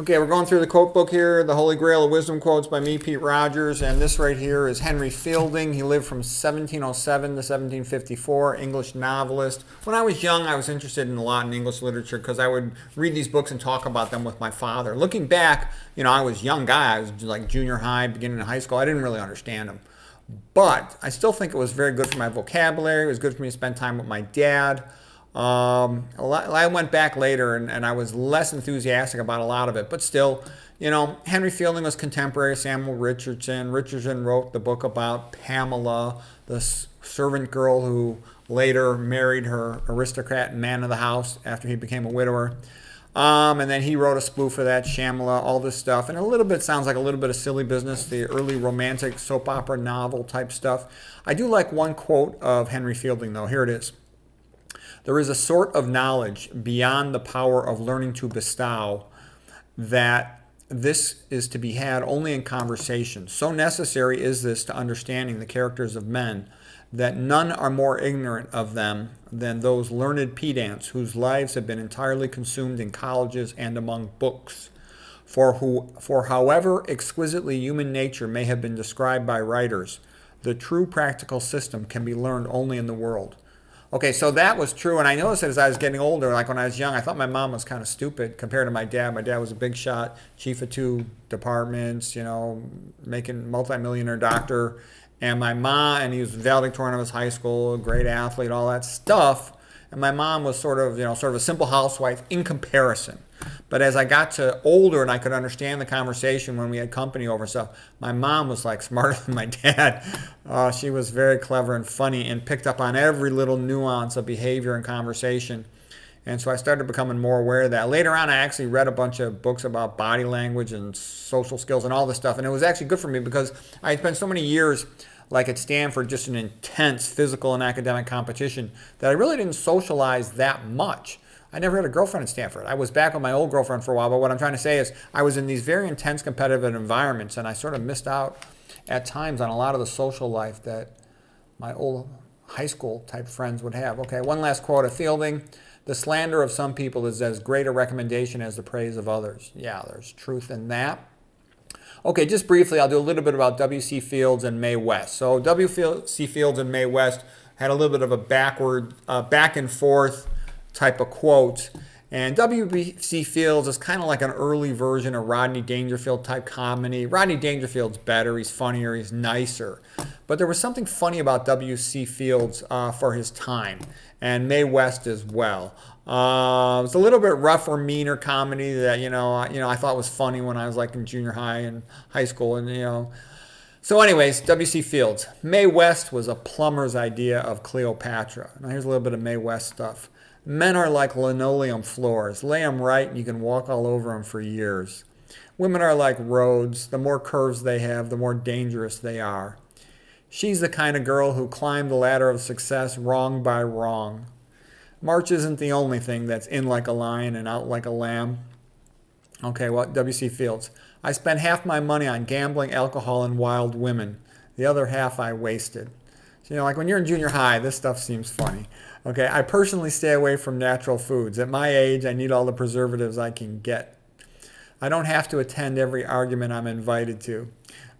Okay, we're going through the quote book here, The Holy Grail of Wisdom Quotes by me, Pete Rogers, and this right here is Henry Fielding. He lived from 1707 to 1754, English novelist. When I was young, I was interested in a lot in English literature because I would read these books and talk about them with my father. Looking back, I was a young guy. I was like junior high, beginning of high school. I didn't really understand them. But I still think it was very good for my vocabulary. It was good for me to spend time with my dad. I went back later and I was less enthusiastic about a lot of it, but still, Henry Fielding was contemporary of Samuel Richardson. Richardson wrote the book about Pamela, the servant girl who later married her aristocrat man of the house after he became a widower. And then he wrote a spoof of that, Shamala, all this stuff. And a little bit sounds like a little bit of silly business, the early romantic soap opera novel type stuff. I do like one quote of Henry Fielding, though. Here it is. There is a sort of knowledge beyond the power of learning to bestow that this is to be had only in conversation. So necessary is this to understanding the characters of men that none are more ignorant of them than those learned pedants whose lives have been entirely consumed in colleges and among books. For however exquisitely human nature may have been described by writers, the true practical system can be learned only in the world. Okay, so that was true, and I noticed that as I was getting older, like when I was young, I thought my mom was kind of stupid compared to my dad. My dad was a big shot, chief of two departments, making multimillionaire doctor, and my mom, and he was valedictorian of his high school, a great athlete, all that stuff. And my mom was sort of a simple housewife in comparison. But as I got to older and I could understand the conversation when we had company over stuff, my mom was like smarter than my dad. She was very clever and funny and picked up on every little nuance of behavior and conversation. And so I started becoming more aware of that. Later on, I actually read a bunch of books about body language and social skills and all this stuff. And it was actually good for me because I had spent so many years like at Stanford, just an intense physical and academic competition that I really didn't socialize that much. I never had a girlfriend at Stanford. I was back with my old girlfriend for a while, but what I'm trying to say is I was in these very intense competitive environments and I sort of missed out at times on a lot of the social life that my old high school type friends would have. Okay, one last quote of Fielding. The slander of some people is as great a recommendation as the praise of others. Yeah, there's truth in that. Okay, just briefly, I'll do a little bit about W.C. Fields and Mae West. So W.C. Fields and Mae West had a little bit of a back and forth type of quote. And W.C. Fields is kind of like an early version of Rodney Dangerfield type comedy. Rodney Dangerfield's better, he's funnier, he's nicer. But there was something funny about W.C. Fields for his time, and Mae West as well. It's a little bit rougher, meaner comedy that I thought was funny when I was like in junior high and high school, and. So, anyways, W.C. Fields. Mae West was a plumber's idea of Cleopatra. Now, here's a little bit of Mae West stuff. Men are like linoleum floors. Lay them right, and you can walk all over them for years. Women are like roads. The more curves they have, the more dangerous they are. She's the kind of girl who climbed the ladder of success wrong by wrong. March isn't the only thing that's in like a lion and out like a lamb. Okay, well, W.C. Fields. I spent half my money on gambling, alcohol, and wild women. The other half I wasted. So, like when you're in junior high, this stuff seems funny. Okay, I personally stay away from natural foods. At my age, I need all the preservatives I can get. I don't have to attend every argument I'm invited to.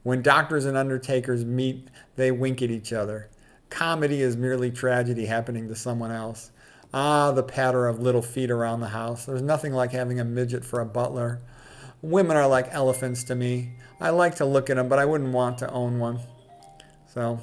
When doctors and undertakers meet, they wink at each other. Comedy is merely tragedy happening to someone else. Ah, the patter of little feet around the house. There's nothing like having a midget for a butler. Women are like elephants to me. I like to look at them, but I wouldn't want to own one. So